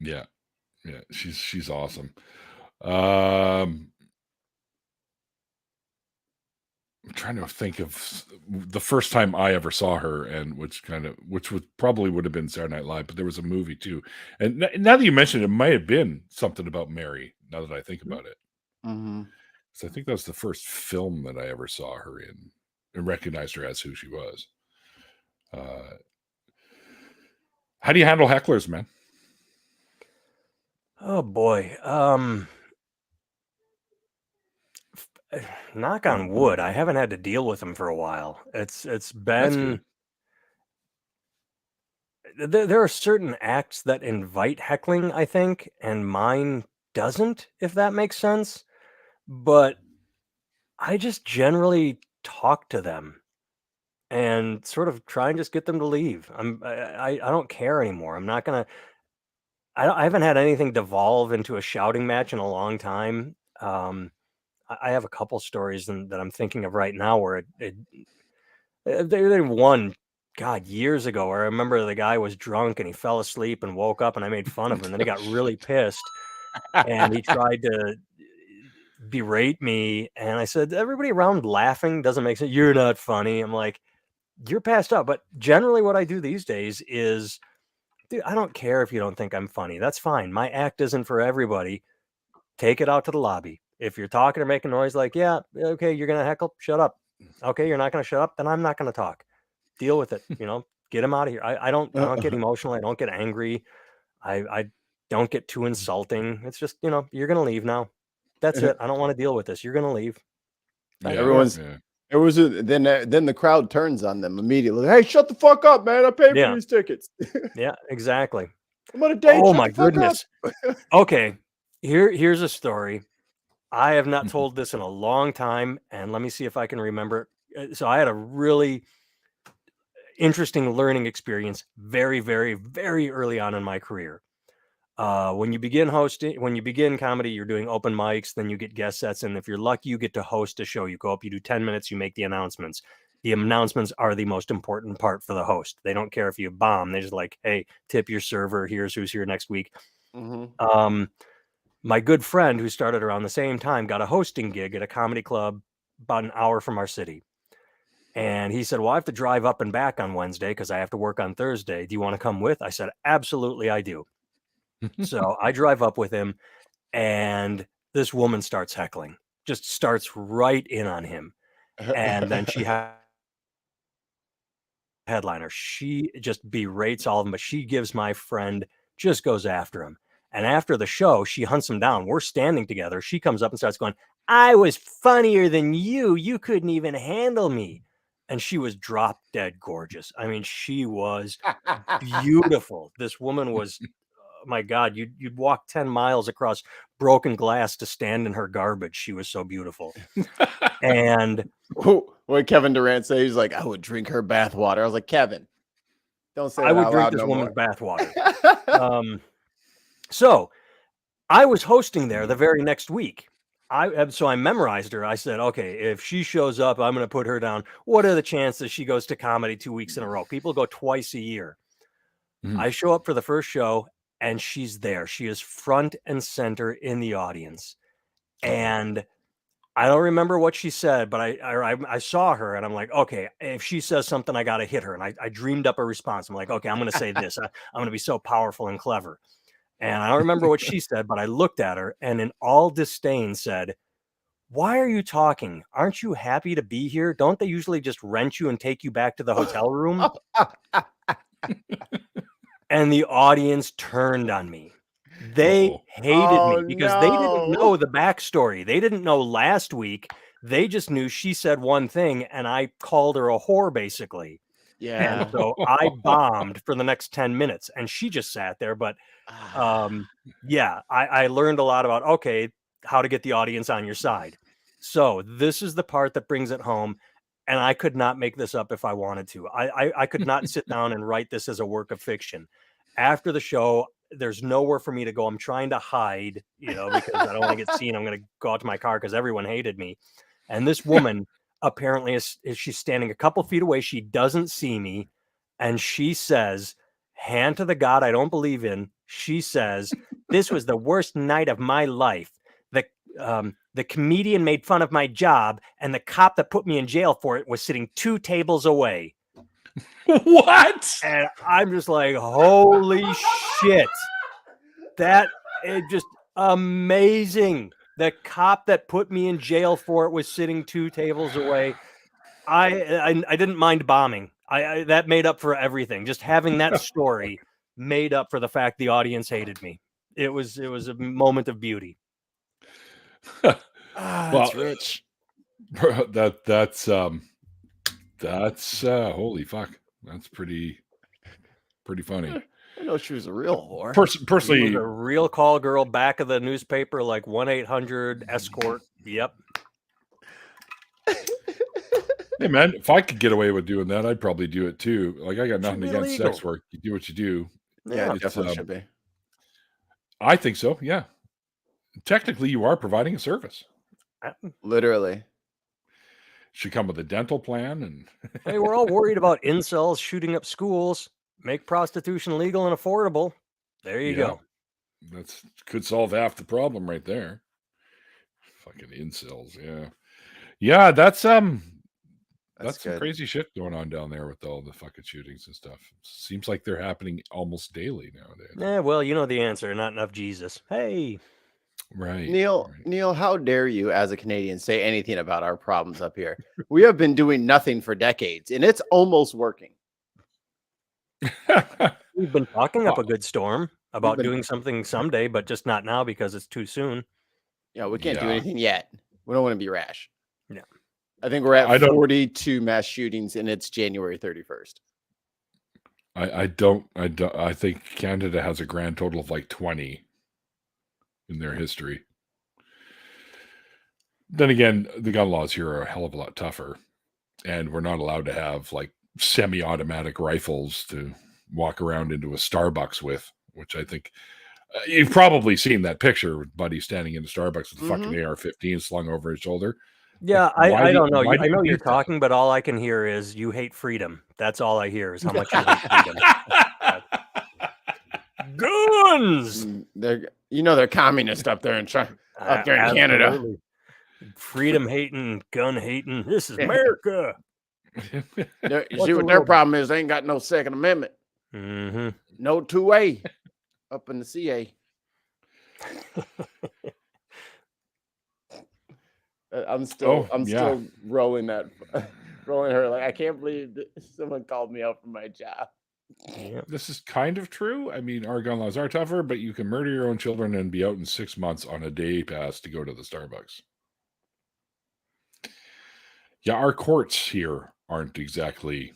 Yeah, she's awesome. I'm trying to think of the first time I ever saw her, and which probably would have been Saturday Night Live, but there was a movie too. And now that you mentioned it, it might have been Something About Mary. Now that I think about it, so I think that was the first film that I ever saw her in and recognized her as who she was. How do you handle hecklers, man? Oh boy. Knock on wood, I haven't had to deal with them for a while. It's been there are certain acts that invite heckling, I think, and mine doesn't, if that makes sense. But I just generally talk to them and sort of try and just get them to leave. I don't care anymore. I'm not gonna. I haven't had anything devolve into a shouting match in a long time. I have a couple stories that I'm thinking of right now where they won, God, years ago. Where I remember the guy was drunk and he fell asleep and woke up and I made fun of him. And then he got really pissed and he tried to berate me. And I said, everybody around laughing doesn't make sense. You're not funny. I'm like, you're passed out. But generally what I do these days is, dude, I don't care if you don't think I'm funny. That's fine. My act isn't for everybody. Take it out to the lobby. If you're talking or making noise, like, yeah, okay, you're going to heckle, shut up. Okay, you're not going to shut up, then I'm not going to talk. Deal with it. Get him out of here. I don't get emotional. I don't get angry. I don't get too insulting. It's just, you're going to leave now. That's it. I don't want to deal with this. You're going to leave. Then the crowd turns on them immediately. Hey, shut the fuck up, man. I paid for these tickets. Yeah, exactly. I'm on a date. Oh my goodness. Okay. Here's a story. I have not told this in a long time, and let me see if I can remember. So I had a really interesting learning experience very, very, very early on in my career. When you begin comedy, you're doing open mics, then you get guest sets, and if you're lucky, you get to host a show. You go up, you do 10 minutes, you make the announcements. The announcements are the most important part for the host. They don't care if you bomb. They're just like, hey, tip your server. Here's who's here next week. My good friend who started around the same time got a hosting gig at a comedy club about an hour from our city. And he said, well, I have to drive up and back on Wednesday because I have to work on Thursday. Do you want to come with? I said, absolutely, I do. So I drive up with him and this woman starts heckling, just starts right in on him. And then she had headliner. She just berates all of them, but she gives my friend, just goes after him. And after the show, she hunts him down. We're standing together. She comes up and starts going, I was funnier than you. You couldn't even handle me. And she was drop dead gorgeous. I mean, she was beautiful. This woman was, oh my God, you'd walk 10 miles across broken glass to stand in her garbage. She was so beautiful. And what Kevin Durant says, he's like, I would drink her bathwater. I was like, Kevin, don't say that. I would drink this woman's bathwater. So I was hosting there the very next week. So I memorized her. I said, okay, if she shows up, I'm going to put her down. What are the chances she goes to comedy 2 weeks in a row? People go twice a year. I show up for the first show and she's there. She is front and center in the audience. And I don't remember what she said, but I saw her and I'm like, okay, if she says something, I got to hit her. And I dreamed up a response. I'm like, okay, I'm going to say this. I'm going to be so powerful and clever. And I don't remember what she said, but I looked at her and in all disdain said, why are you talking? Aren't you happy to be here? Don't they usually just rent you and take you back to the hotel room? And the audience turned on me. They hated me because they didn't know the backstory. They didn't know last week. They just knew she said one thing and I called her a whore, basically. Yeah. And so I bombed for the next 10 minutes and she just sat there. But yeah, I learned a lot about, okay, how to get the audience on your side. So this is the part that brings it home. And I could not make this up if I wanted to. I could not sit down and write this as a work of fiction. After the show, there's nowhere for me to go. I'm trying to hide, because I don't want to get seen. I'm going to go out to my car because everyone hated me. And this woman apparently she's standing a couple feet away. She doesn't see me. And she says, hand to the God I don't believe in. She says, this was the worst night of my life. The comedian made fun of my job, and the cop that put me in jail for it was sitting 2 tables away. What? And I'm just like, holy shit. That is just amazing. The cop that put me in jail for it was sitting 2 tables away. I didn't mind bombing. I that made up for everything. Just having that story made up for the fact the audience hated me. It was a moment of beauty. That's rich. That's holy fuck. That's pretty funny. I know she was a real whore. Personally, She was a real call girl, back of the newspaper, like 1-800 escort. Yep. hey man, if I could get away with doing that, I'd probably do it too. Like, I got nothing be against illegal. sex work. You do what you do. Yeah, it It's, definitely should be. I think so. Yeah. Technically, you are providing a service. Literally. Should come with a dental plan and Hey, we're all worried about incels shooting up schools. Make prostitution legal and affordable. There you go. That's could solve half the problem right there. Fucking incels, yeah. Yeah, that's some good. crazy shit going on down there with all the fucking shootings and stuff. Seems like they're happening almost daily nowadays. Yeah, well, you know the answer. Not enough Jesus. Hey. Right. Neil, how dare you as a Canadian say anything about our problems up here? We have been doing nothing for decades and it's almost working. We've been talking up a good storm about been- doing something someday, but just not now because it's too soon. Yeah, we can't do Yeah. anything yet. We don't want to be rash. Yeah. I think we're at I don't- 42 mass shootings and it's January 31st. I think Canada has a grand total of like 20 in their history. Then again, the gun laws here are a hell of a lot tougher, and we're not allowed to have like semi-automatic rifles to walk around into a Starbucks with, which I think you've probably seen that picture with Buddy standing in a Starbucks with a fucking AR-15 slung over his shoulder. Yeah, Like, I don't know. why do I know you you're do that? talking, but all I can hear is you hate freedom. That's all I hear is how much you hate freedom. Guns! They're communist up there in China, up there in Canada. Absolutely. Freedom hating, gun hating. This is America. You see what their problem is? They ain't got no Second Amendment. Mm-hmm. No 2A up in the CA. I'm still rolling her like I can't believe that someone called me out for my job. Yeah. This is kind of true. I mean, our gun laws are tougher, but you can murder your own children and be out in 6 months on a day pass to go to the Starbucks. Yeah, our courts here aren't exactly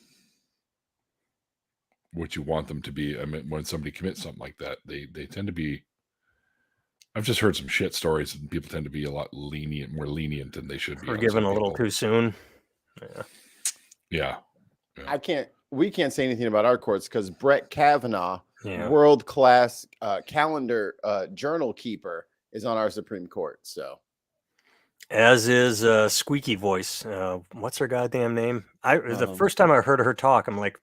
what you want them to be. I mean, when somebody commits something like that, they tend to be. I've just heard some shit stories, and people tend to be a lot more lenient than they should be. Forgiven a little too soon. Yeah. We can't say anything about our courts because Brett Kavanaugh, Yeah. world-class calendar journal keeper, is on our Supreme Court. So, As is Squeaky Voice. What's her goddamn name? The first time I heard her talk, I'm like,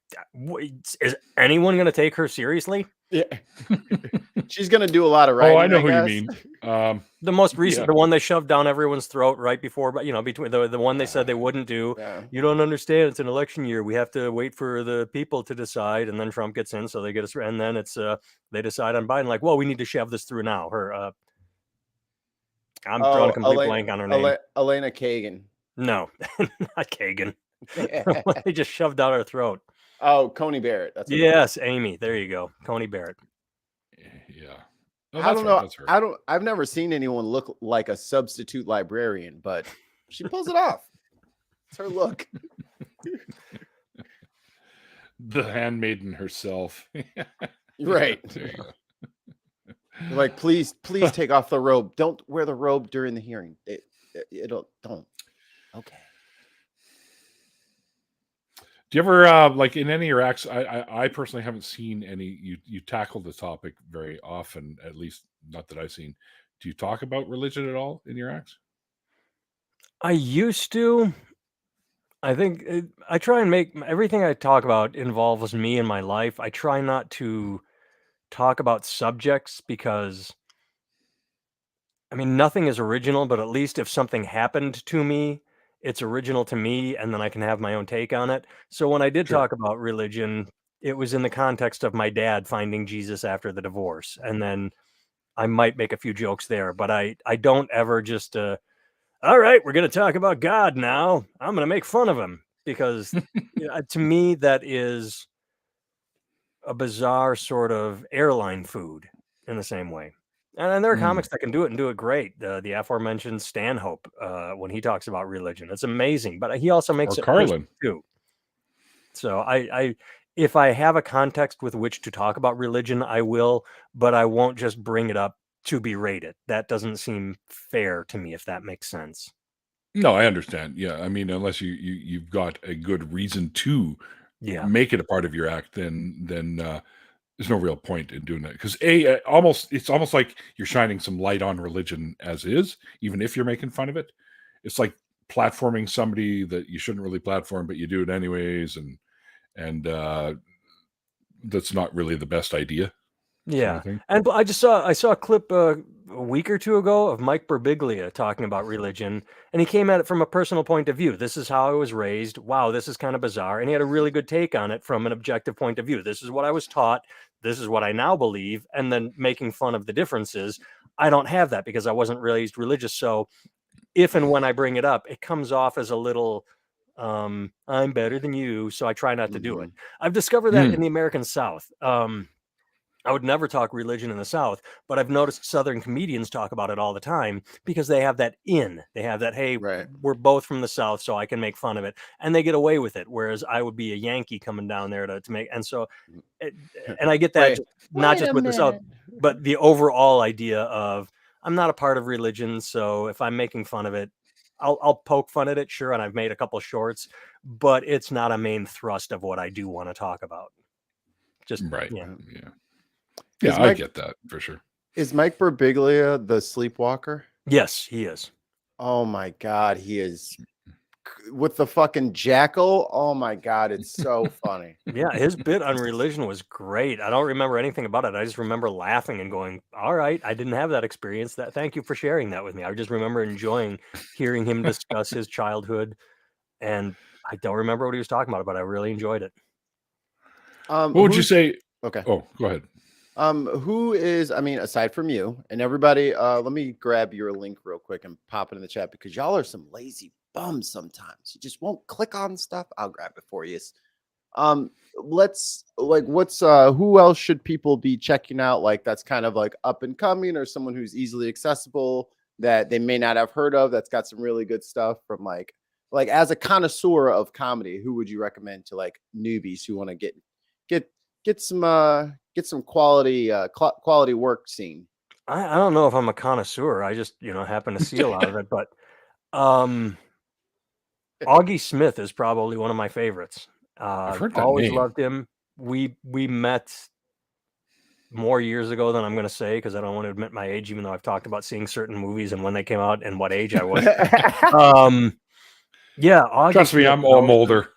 is anyone going to take her seriously? yeah, she's gonna do a lot of writing. I know who guess. you mean. The most recent, the one they shoved down everyone's throat right before, but between the one they said they wouldn't do. Yeah. You don't understand. It's an election year. We have to wait for the people to decide, and then Trump gets in, so they get us, and then it's they decide on Biden. Like, well, we need to shove this through now. Her I'm drawing a complete Elena, blank on her name. Elena Kagan. No, not Kagan. They just shoved down her throat. Oh, Coney Barrett. That's what Yes, Amy. There you go. Coney Barrett. Yeah. Oh, I don't know. That's her. I've never seen anyone look like a substitute librarian, but she pulls it off. It's her look. The handmaiden herself. Right. There you go. Like, please take off the robe. Don't wear the robe during the hearing. Don't. Okay. Do you ever like in any of your acts? I personally haven't seen any. You tackle the topic very often, at least not that I've seen. Do you talk about religion at all in your acts? I used to. I think I try and make everything I talk about involves me and my life. I try not to talk about subjects because, I mean, nothing is original, but at least if something happened to me, it's original to me, and then I can have my own take on it. So when I did Sure. talk about religion, it was in the context of my dad finding Jesus after the divorce, and then I might make a few jokes there, but I don't ever just all right, we're going to talk about God now. I'm going to make fun of him because to me, that is a bizarre sort of airline food in the same way. And there are comics that can do it and do it great. The aforementioned Stanhope, when he talks about religion, it's amazing, but he also makes Or it personal Carlin. too. So if I have a context with which to talk about religion, I will, but I won't just bring it up to berate it. That doesn't seem fair to me, if that makes sense. No, I understand. Yeah, I mean, unless you've got a good reason to Yeah. make it a part of your act, then there's no real point in doing that because it's almost like you're shining some light on religion as is, even if you're making fun of it. It's like platforming somebody that you shouldn't really platform, but you do it anyways, and that's not really the best idea. Yeah, thing. and I saw a clip a week or two ago of Mike Birbiglia talking about religion, and he came at it from a personal point of view. This is how I was raised. Wow, this is kind of bizarre, and he had a really good take on it from an objective point of view. This is what I was taught. This is what I now believe, and then making fun of the differences. I don't have that because I wasn't raised religious. So, if and when I bring it up, it comes off as a little. I'm better than you, so I try not to do it. I've discovered that in the American South. I would never talk religion in the South, but I've noticed Southern comedians talk about it all the time because they have that They have that, hey, Right. we're both from the South, so I can make fun of it. And they get away with it. Whereas I would be a Yankee coming down there to make, and so, and I get that not just with the South, but the overall idea of I'm not a part of religion. So if I'm making fun of it, I'll poke fun at it. Sure. And I've made a couple shorts, but it's not a main thrust of what I do want to talk about. Just Right. Yeah. Yeah, I get that for sure. Is Mike Birbiglia the sleepwalker? Yes, he is. Oh my God, he is with the fucking jackal. Oh my God, it's so funny. Yeah, his bit on religion was great. I don't remember anything about it. I just remember laughing and going, all right, I didn't have that experience. Thank you for sharing that with me. I just remember enjoying hearing him discuss his childhood. And I don't remember what he was talking about, but I really enjoyed it. What would you say? Okay. Oh, go ahead. Who is, I mean, aside from you and everybody, let me grab your link real quick and pop it in the chat because y'all are some lazy bums sometimes. You just won't click on stuff. I'll grab it for you. Who else should people be checking out? Like that's kind of like up and coming or someone who's easily accessible that they may not have heard of that's got some really good stuff from like as a connoisseur of comedy, who would you recommend to like newbies who want to get some quality quality work seen? I don't know if I'm a connoisseur. I just, happen to see a lot of it, but Augie Smith is probably one of my favorites. I've heard that always name. loved him. We met more years ago than I'm going to say because I don't want to admit my age, even though I've talked about seeing certain movies and when they came out and what age I was. Yeah, Augie Trust me, Smith I'm older.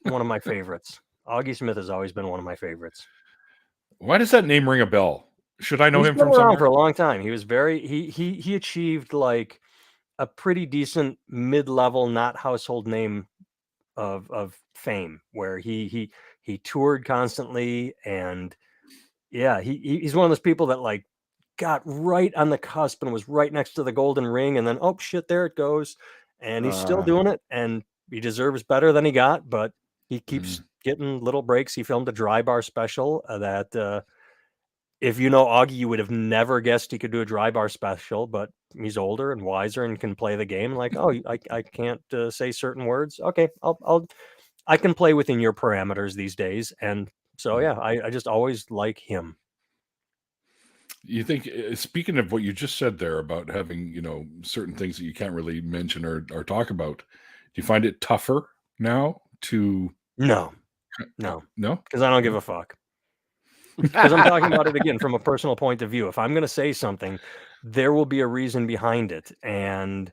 one of my favorites. Augie Smith has always been one of my favorites. Why does that name ring a bell? Should I know He's him been from around somewhere? for a long time. He was he achieved like a pretty decent mid-level, not household name of fame, where he toured constantly, and yeah, he's one of those people that like got right on the cusp and was right next to the golden ring, and then, oh shit, there it goes. And he's still doing it, and he deserves better than he got, but he keeps getting little breaks. He filmed a dry bar special that if you know Augie, you would have never guessed he could do a dry bar special, but he's older and wiser and can play the game. Like, oh, I can't say certain words. Okay, I can play within your parameters these days. And so, yeah, I just always like him. You think, speaking of what you just said there about having, certain things that you can't really mention or talk about, do you find it tougher now to... No, No? because I don't give a fuck. Because I'm talking about it again from a personal point of view. If I'm going to say something, there will be a reason behind it. And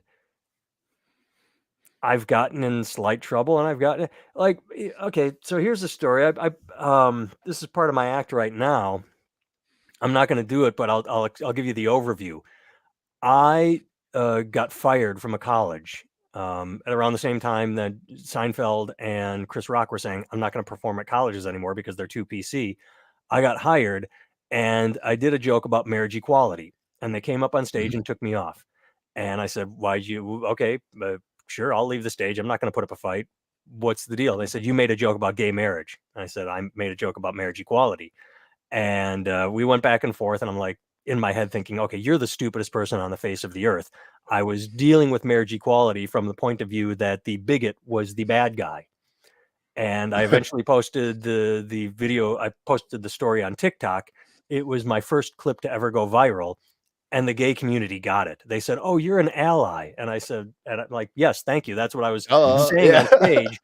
I've gotten in slight trouble, and I've gotten like, okay, so here's the story. This is part of my act right now. I'm not going to do it, but I'll give you the overview. I got fired from a college at around the same time that Seinfeld and Chris Rock were saying, I'm not going to perform at colleges anymore because they're too PC. I got hired, and I did a joke about marriage equality, and they came up on stage and took me off. And I said, why'd you? Okay, sure, I'll leave the stage. I'm not going to put up a fight. What's the deal? They said, you made a joke about gay marriage. And I said, I made a joke about marriage equality. And we went back and forth, and I'm like, in my head thinking, okay, you're the stupidest person on the face of the earth. I was dealing with marriage equality from the point of view that the bigot was the bad guy. And I eventually posted the video. I posted the story on TikTok. It was my first clip to ever go viral. And the gay community got it. They said, oh, you're an ally. And I said, and I'm like, yes, thank you. That's what I was saying on stage.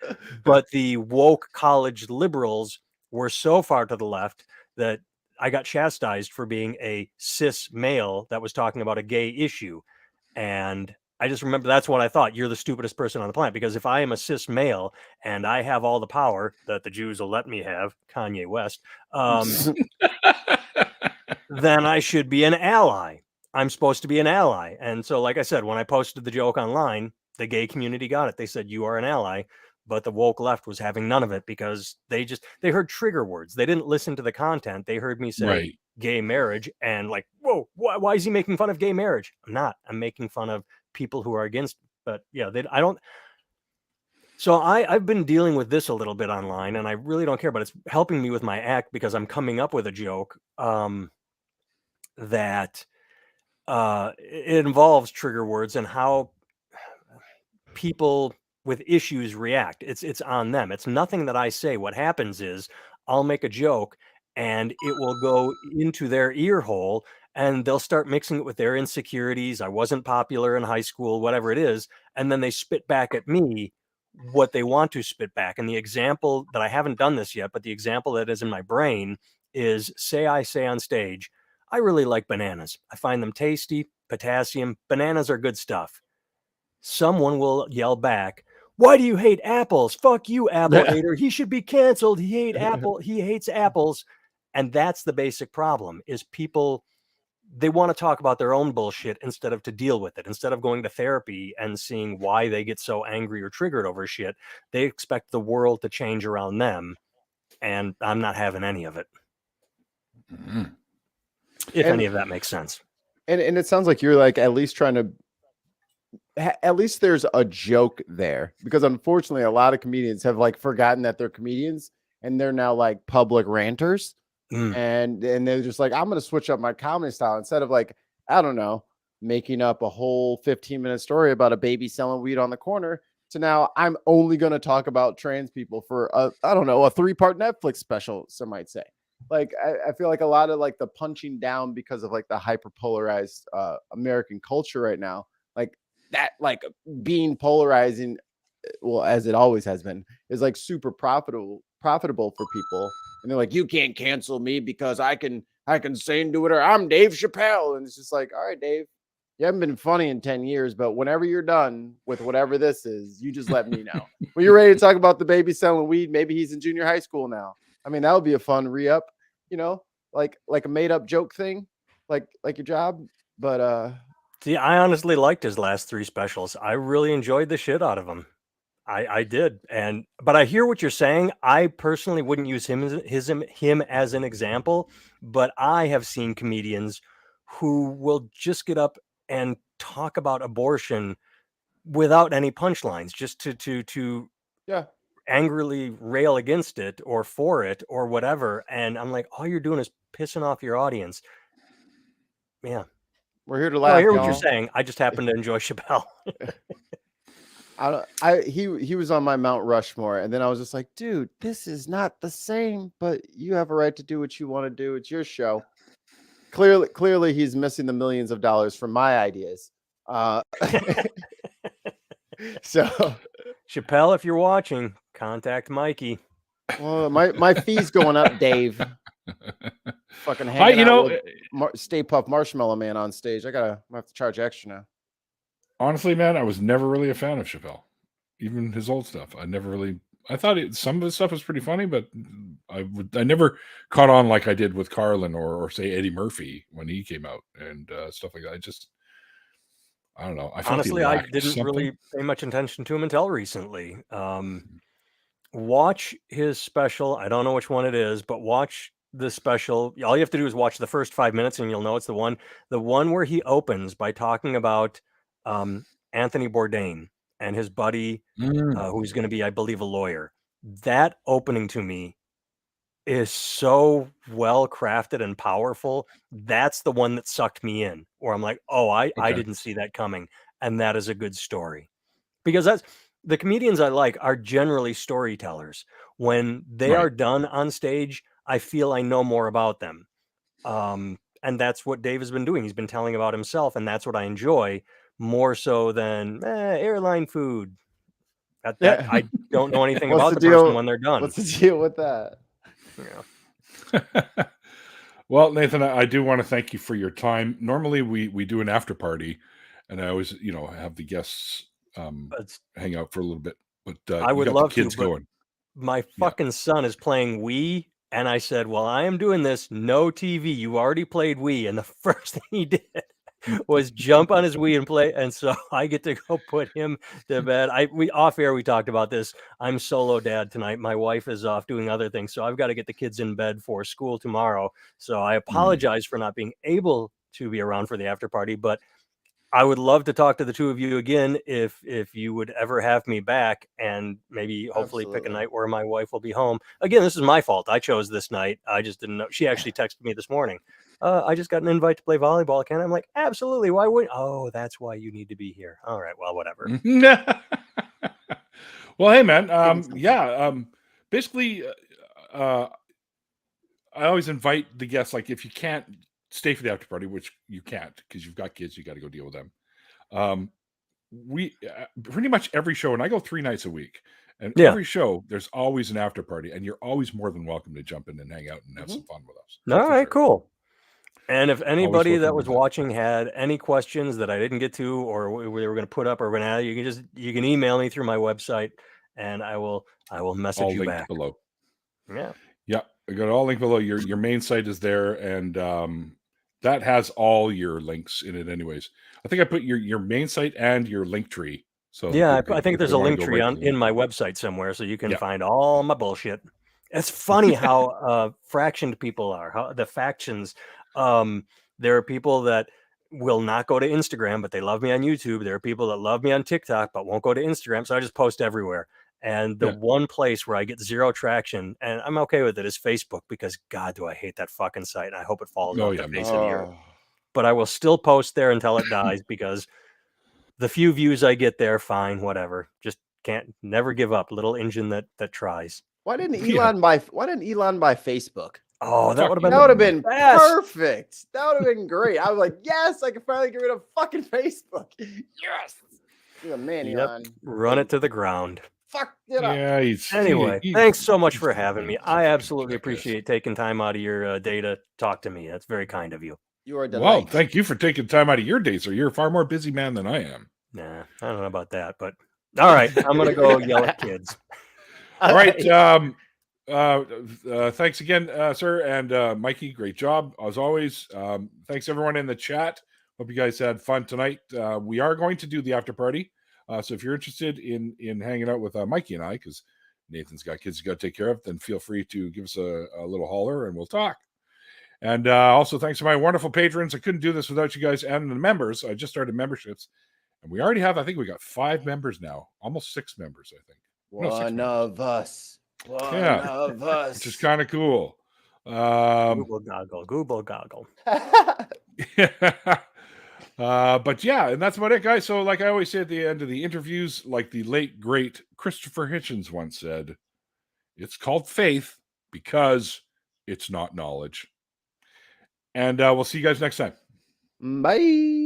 But the woke college liberals were so far to the left that I got chastised for being a cis male that was talking about a gay issue. And I just remember that's what I thought. You're the stupidest person on the planet, because if I am a cis male and I have all the power that the Jews will let me have, Kanye West, then I should be an ally. I'm supposed to be an ally. And so, like I said, when I posted the joke online, the gay community got it. They said, you are an ally. But the woke left was having none of it because they heard trigger words. They didn't listen to the content. They heard me say gay marriage and like, whoa, why is he making fun of gay marriage? I'm not. I'm making fun of people who are against. But yeah, I don't. So I've been dealing with this a little bit online, and I really don't care. But it's helping me with my act because I'm coming up with a joke that it involves trigger words and how people with issues react. It's on them. It's nothing that I say. What happens is I'll make a joke and it will go into their ear hole, and they'll start mixing it with their insecurities. I wasn't popular in high school, whatever it is. And then they spit back at me what they want to spit back. And the example that I haven't done this yet, but the example that is in my brain is I say on stage, I really like bananas. I find them tasty, potassium. Bananas are good stuff. Someone will yell back, why do you hate apples? Fuck you, apple hater. He should be canceled. He hates apples. And that's the basic problem is people, they want to talk about their own bullshit instead of to deal with it. Instead of going to therapy and seeing why they get so angry or triggered over shit, they expect the world to change around them. And I'm not having any of it. If any of that makes sense. And it sounds like you're like at least trying to, at least there's a joke there, because unfortunately a lot of comedians have like forgotten that they're comedians and they're now like public ranters. And they're just like, I'm going to switch up my comedy style instead of like, I don't know, making up a whole 15-minute story about a baby selling weed on the corner to now I'm only going to talk about trans people for a 3-part Netflix special, some might say. Like, I feel like a lot of like the punching down because of like the hyper polarized American culture right now, like that, like being polarizing, well, as it always has been, is like super profitable for people. And they're like, you can't cancel me because I can say and do whatever. I'm Dave Chappelle. And it's just like, all right, Dave, you haven't been funny in 10 years, but whenever you're done with whatever this is, you just let me know. When you're ready to talk about the baby selling weed, maybe he's in junior high school now. I mean, that would be a fun re-up, you know, like a made up joke thing, like your job. But see, I honestly liked his last 3 specials. I really enjoyed the shit out of them. I did. But I hear what you're saying. I personally wouldn't use him as an example, but I have seen comedians who will just get up and talk about abortion without any punchlines, just to Yeah. angrily rail against it or for it or whatever. And I'm like, all you're doing is pissing off your audience. Yeah. We're here to No, I laugh, hear what you're y'all. saying. I just happen to enjoy Chappelle. He was on my Mount Rushmore, and then I was just like, dude, this is not the same, but you have a right to do what you want to do. It's your show. Clearly he's missing the millions of dollars from my ideas. So Chappelle, if you're watching, contact Mikey. well, my fee's going up, Dave. Fucking hanging out with Stay Puft Marshmallow Man on stage. I have to charge extra now. Honestly, man, I was never really a fan of Chappelle, even his old stuff. I thought some of his stuff was pretty funny, but I never caught on like I did with Carlin or say Eddie Murphy when he came out and stuff like that. I don't know. Honestly, I didn't really pay much attention to him until recently. Watch his special. I don't know which one it is, but watch the special. All you have to do is watch the first 5 minutes and you'll know it's the one where he opens by talking about Anthony Bourdain and his buddy, who's going to be, I believe, a lawyer. That opening to me is so well crafted and powerful. That's the one that sucked me in, where I'm like, oh, I didn't see that coming. And that is a good story, because that's the comedians I like are generally storytellers. When they are done on stage, I feel I know more about them. And that's what Dave has been doing. He's been telling about himself, and that's what I enjoy more so than airline food. I don't know anything about the person when they're done. What's the deal with that? Yeah. Well, Nathan, I do want to thank you for your time. Normally we do an after party, and I always, have the guests hang out for a little bit. But I would love the kids to. Going. My fucking son is playing Wii, and I said, "Well, I am doing this. No TV. You already played Wii," and the first thing he did was jump on his Wii and play. And so I get to go put him to bed. We off air, we talked about this. I'm solo dad tonight. My wife is off doing other things, so I've got to get the kids in bed for school tomorrow. So I apologize for not being able to be around for the after party, but I would love to talk to the two of you again if you would ever have me back, and maybe hopefully pick a night where my wife will be home. Again, this is my fault. I chose this night. I just didn't know. She actually texted me this morning. I just got an invite to play volleyball. Can I'm like, absolutely. Why wouldn't? Oh, that's why you need to be here. All right. Well, whatever. Well, hey, man. Basically, I always invite the guests. Like, if you can't stay for the after party, which you can't because you've got kids, you got to go deal with them. We pretty much every show, and I go 3 nights a week, and every show there's always an after party, and you're always more than welcome to jump in and hang out and have some fun with us. All right, cool. And if anybody that was watching had any questions that I didn't get to, or we were going to put up, or we're going to, you can email me through my website, and I will message you back. Below. Yeah. I got it all linked below. Your main site is there, and that has all your links in it anyways. I think I put your main site and your link tree. So yeah, I think there's a link tree in my website somewhere, so you can find all my bullshit. It's funny how fractioned people are, how the factions. There are people that will not go to Instagram, but they love me on YouTube. There are people that love me on TikTok, but won't go to Instagram. So I just post everywhere. And the one place where I get zero traction, and I'm okay with it, is Facebook, because God, do I hate that fucking site. And I hope it falls off the face of the earth. But I will still post there until it dies, because the few views I get there, fine, whatever. Just never give up. Little engine that tries. Why didn't Elon buy Facebook? Oh, that would have been perfect. That would have been great. I was like, yes, I can finally get rid of fucking Facebook. Yes. You're a man, Elon. Run it to the ground. Fuck it up. Yeah, anyway, thanks so much for having me. I absolutely appreciate taking time out of your day to talk to me. That's very kind of you. You are a delight. Well, thank you for taking time out of your day, sir. You're a far more busy man than I am. Nah, I don't know about that, but all right, I'm gonna go yell at kids. All right. Thanks again, sir, and Mikey. Great job as always. Thanks everyone in the chat. Hope you guys had fun tonight. We are going to do the after party. So if you're interested in hanging out with Mikey and I, because Nathan's got kids he's got to take care of, then feel free to give us a little holler and we'll talk. And also thanks to my wonderful patrons. I couldn't do this without you guys and the members. I just started memberships. And we already have, I think we got 5 members now. Almost 6 members, I think. No, 6 One of us. One Yeah. of us. Which is kind of cool. Google goggle. But yeah, and that's about it, guys. So like I always say at the end of the interviews, like the late great Christopher Hitchens once said, it's called faith because it's not knowledge. And we'll see you guys next time. Bye.